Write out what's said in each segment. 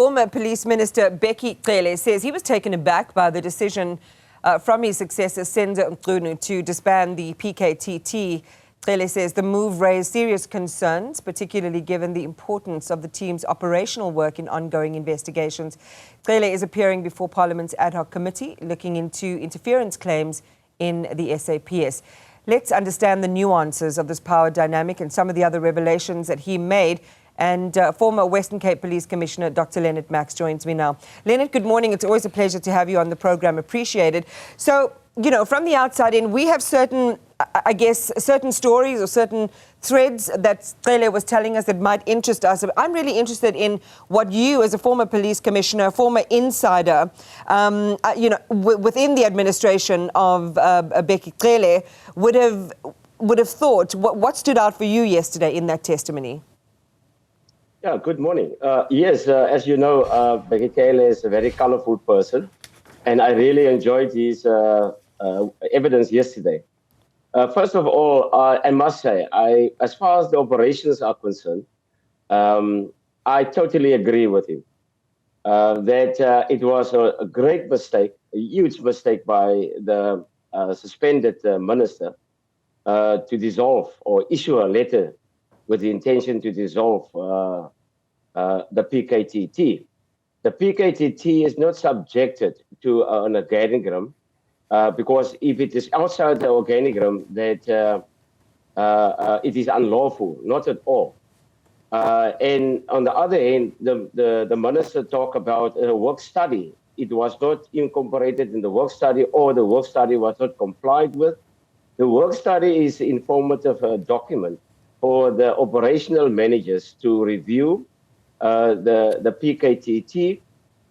Former Police Minister Bheki Cele says he was taken aback by the decision from his successor Senzo Mchunu to disband the PKTT. Cele says the move raised serious concerns, particularly given the importance of the team's operational work in ongoing investigations. Cele is appearing before Parliament's ad hoc committee looking into interference claims in the SAPS. Let's understand the nuances of this power dynamic and some of the other revelations that he made. And former Western Cape Police Commissioner Dr. Lennit Max joins me now. Lennit, good morning. It's always a pleasure to have you on the program. Appreciated. So, you know, from the outside in, we have certain stories or certain threads that Cele was telling us that might interest us. I'm really interested in what you, as a former police commissioner, former insider, within the administration of Bheki Cele, would have thought. What stood out for you yesterday in that testimony? Yeah, good morning. Yes, as you know, Bheki Cele is a very colorful person, and I really enjoyed his evidence yesterday. First of all, I must say, as far as the operations are concerned, I totally agree with him that it was a great mistake, a huge mistake by the suspended minister to dissolve or issue a letter with the intention to dissolve the PKTT. The PKTT is not subjected to an organigram because if it is outside the organigram, that it is unlawful, not at all. And on the other hand, the minister talked about a work study. It was not incorporated in the work study, or the work study was not complied with. The work study is an informative document for the operational managers to review the PKTT,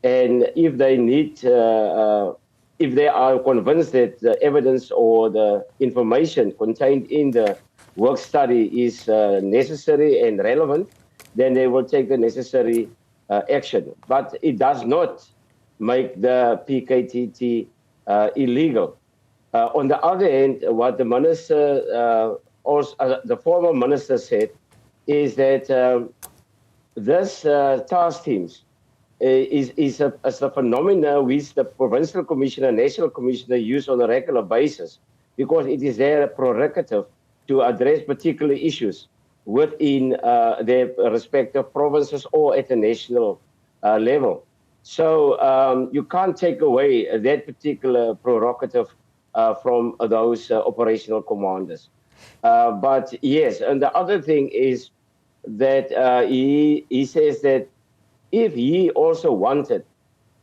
and if they need, if they are convinced that the evidence or the information contained in the work study is necessary and relevant, then they will take the necessary action. But it does not make the PKTT illegal. On the other hand, what the minister the former minister said is that this task teams is a phenomenon which the provincial commissioner, national commissioner use on a regular basis, because it is their prerogative to address particular issues within their respective provinces or at the national level. So you can't take away that particular prerogative from those operational commanders. But yes, and the other thing is that he says that if he also wanted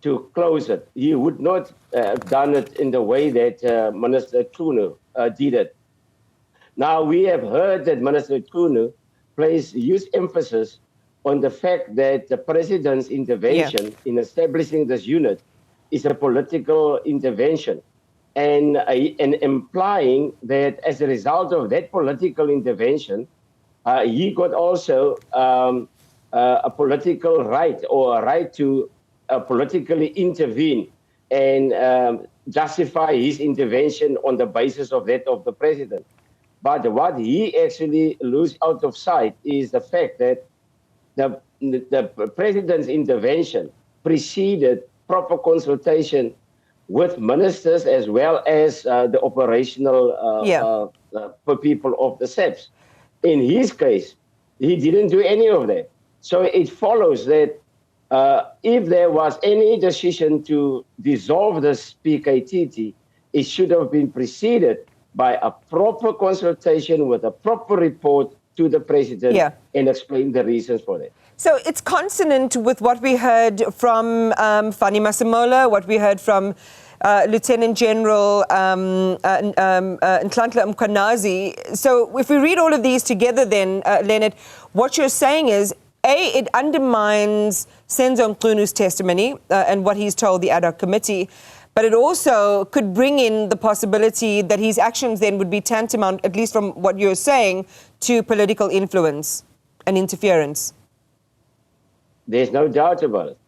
to close it, he would not have done it in the way that Minister Mchunu did it. Now, we have heard that Minister Mchunu placed huge emphasis on the fact that the president's intervention in establishing this unit is a political intervention. And implying that as a result of that political intervention, he got also a political right, or a right to politically intervene and justify his intervention on the basis of that of the president. But what he actually loses out of sight is the fact that the president's intervention preceded proper consultation with ministers as well as the operational people of the SAPS. In his case, he didn't do any of that. So it follows that if there was any decision to dissolve this PKTT, it should have been preceded by a proper consultation with a proper report to the president and explain the reasons for that. So it's consonant with what we heard from Fani Masemola, what we heard from Lieutenant General Nhlanhla Mkhwanazi. So if we read all of these together then, Lennit, what you're saying is, A, it undermines Senzo Mchunu's testimony and what he's told the ad hoc committee, but it also could bring in the possibility that his actions then would be tantamount, at least from what you're saying, to political influence and interference. There's no doubt about it.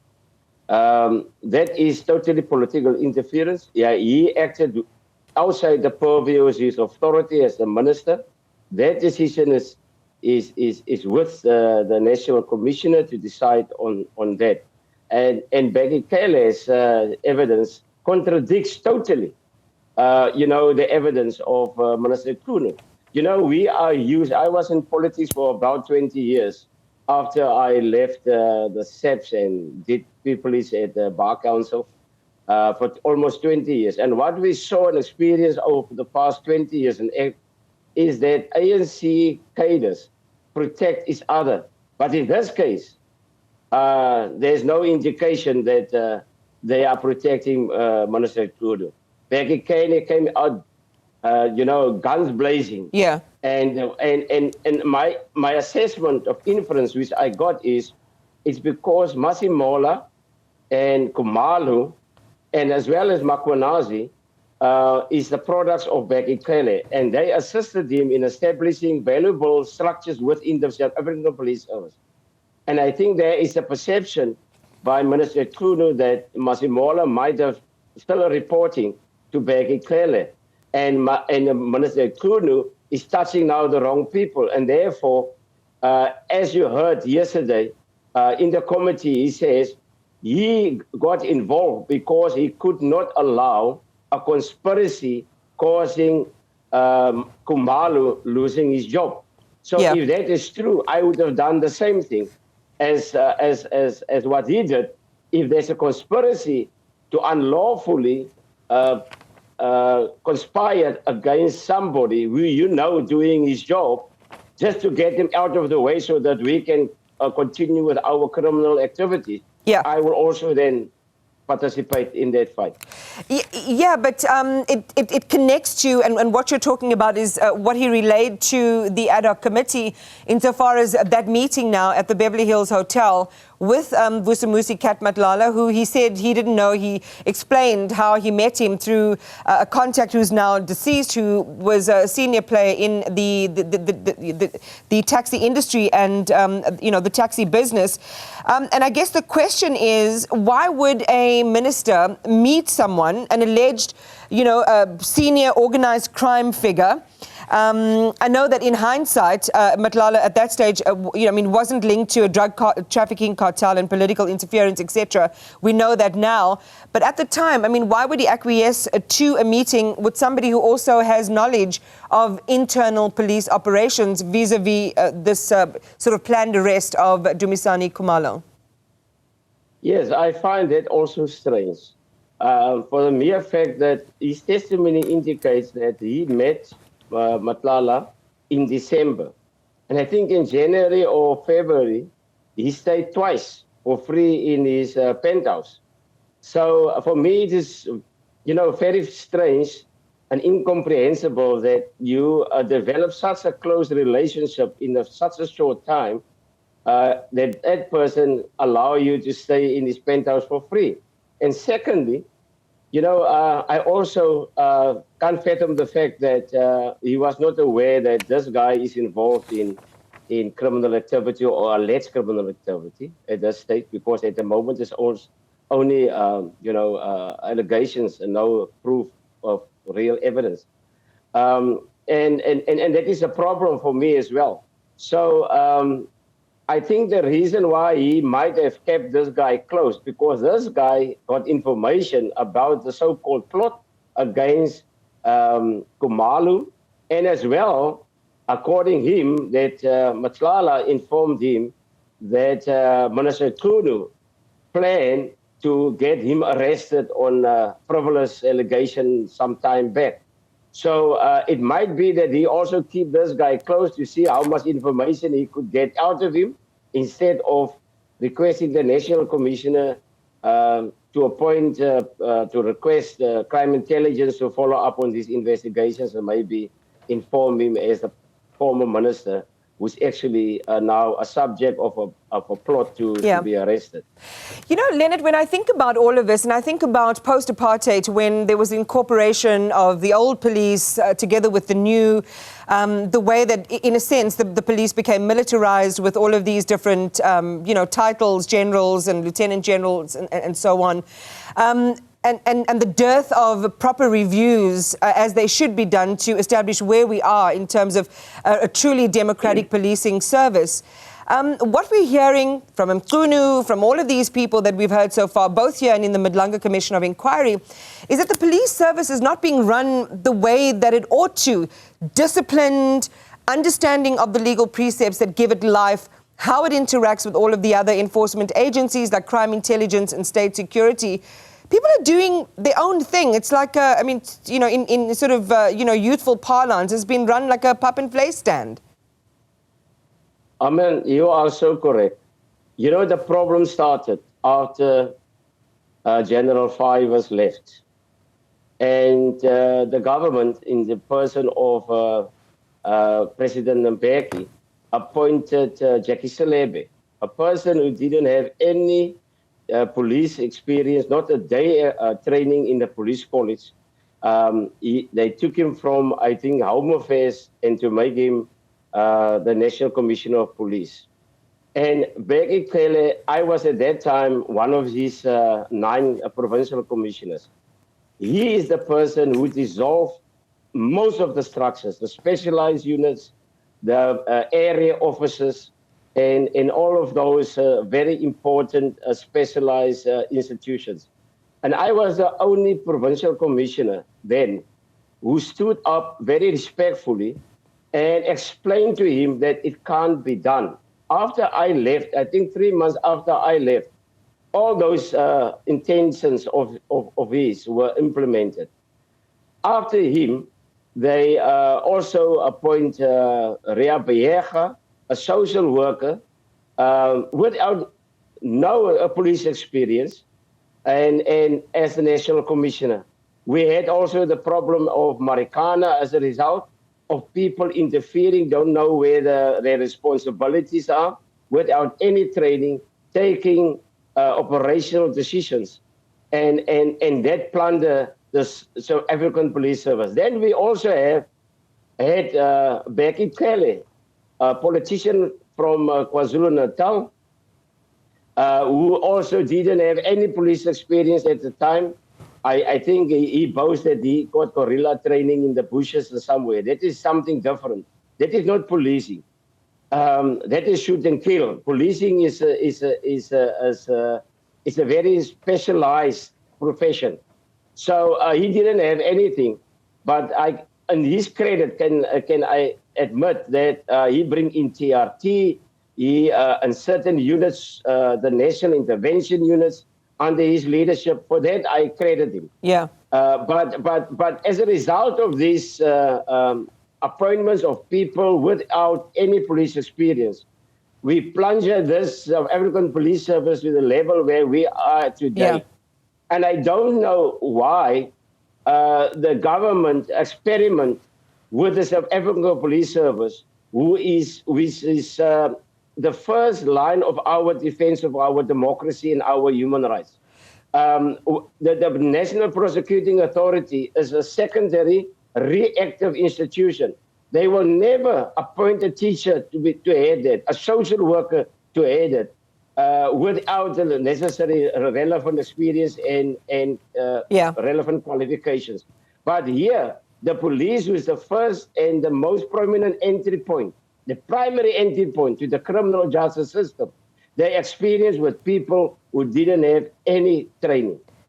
That is totally political interference. Yeah, he acted outside the purview of his authority as the minister. That decision is with the national commissioner to decide on that. and Bheki Cele's evidence contradicts totally, the evidence of Minister Mchunu. We are used. I was in politics for about 20 years after I left the SAPS and did police at the Bar Council for almost 20 years. And what we saw and experienced over the past 20 years is that ANC cadres protect each other. But in this case, there's no indication that they are protecting Minister Mchunu. Bheki Cele came out, guns blazing. Yeah. And my assessment of inference, which I got, is it's because Masimola and Khumalo, and as well as Makwanazi, is the products of Bheki Cele, and they assisted him in establishing valuable structures within the South African Police Service. And I think there is a perception by Minister Mchunu that Masimola might have still reporting to Bheki Cele, and Minister Mchunu is touching now the wrong people. And therefore, as you heard yesterday in the committee, he says he got involved because he could not allow a conspiracy causing Khumalo losing his job. So if that is true, I would have done the same thing as what he did. If there's a conspiracy to unlawfully conspired against somebody who doing his job, just to get him out of the way so that we can continue with our criminal activities. Yeah, I will also then participate in that fight. Yeah, but it connects to, and what you're talking about is what he relayed to the ad hoc committee insofar as that meeting now at the Beverly Hills Hotel with Vusumuzi Matlala, who he said he didn't know. He explained how he met him through a contact who's now deceased, who was a senior player in the taxi industry and the taxi business. And I guess the question is, why would a minister meet someone, an alleged, a senior organized crime figure? I know that in hindsight, Matlala at that stage, wasn't linked to a drug trafficking cartel and political interference, etc. We know that now. But at the time, why would he acquiesce to a meeting with somebody who also has knowledge of internal police operations vis-a-vis this sort of planned arrest of Dumisani Khumalo? Yes, I find that also strange. For the mere fact that his testimony indicates that he met Matlala in December. And I think in January or February, he stayed twice for free in his penthouse. So for me, it is, very strange and incomprehensible that you develop such a close relationship in such a short time that person allow you to stay in his penthouse for free. And secondly, I also can't fathom the fact that he was not aware that this guy is involved in criminal activity or alleged criminal activity at that stage, because at the moment there's only allegations and no proof of real evidence. And that is a problem for me as well. So I think the reason why he might have kept this guy close, because this guy got information about the so-called plot against Khumalo, and as well, according to him, that Matlala informed him that Minister Mchunu planned to get him arrested on frivolous allegations some time back. So it might be that he also keep this guy close to see how much information he could get out of him, instead of requesting the National Commissioner to appoint, to request crime intelligence to follow up on these investigations and maybe inform him as the former minister, who's actually now a subject of a plot to be arrested. Lennit, when I think about all of this, and I think about post-apartheid, when there was incorporation of the old police together with the new, the way that, in a sense, the police became militarized with all of these different, titles, generals and lieutenant generals and so on. And the dearth of proper reviews, as they should be done, to establish where we are in terms of a truly democratic policing service. What we're hearing from Mchunu, from all of these people that we've heard so far, both here and in the Midlanga Commission of Inquiry, is that the police service is not being run the way that it ought to. Disciplined, understanding of the legal precepts that give it life, how it interacts with all of the other enforcement agencies like crime intelligence and state security. People are doing their own thing. It's like, in sort of, youthful parlance, it's been run like a pup and play stand. I mean, you are so correct. You know, the problem started after General Fai was left. And the government, in the person of President Mbeki, appointed Bheki Cele, a person who didn't have any police experience, not a day training in the police college. They took him from, I think, Home Affairs and to make him the National Commissioner of Police. And Bheki Cele, I was at that time one of his 9 provincial commissioners. He is the person who dissolved most of the structures, the specialized units, the area officers, and all of those very important specialized institutions. And I was the only provincial commissioner then who stood up very respectfully and explained to him that it can't be done. After I left, I think 3 months after I left, all those intentions of his were implemented. After him, they also appoint Ria Beyecha, a social worker, without no police experience, and as the national commissioner. We had also the problem of Marikana as a result of people interfering, don't know where their responsibilities are, without any training, taking operational decisions, and that plunder the South African Police Service. Then we also had Bheki Cele, a politician from KwaZulu-Natal, who also didn't have any police experience at the time. I think he boasted he got guerrilla training in the bushes or somewhere. That is something different. That is not policing. That is shoot and kill. Policing is a very specialized profession. So he didn't have anything, but in his credit, can I admit that he bring in TRT, he and certain units, the national intervention units, under his leadership. For that, I credit him. Yeah. But as a result of these appointments of people without any police experience, we plunged this South African Police Service to the level where we are today. Yeah. And I don't know why the government experiment with the South African Police Service, which is the first line of our defense of our democracy and our human rights. The National Prosecuting Authority is a secondary reactive institution. They will never appoint a teacher to head it, a social worker to head it, without the necessary relevant experience and relevant qualifications. But here, the police was the first and the most prominent entry point, the primary entry point to the criminal justice system. They experienced with people who didn't have any training.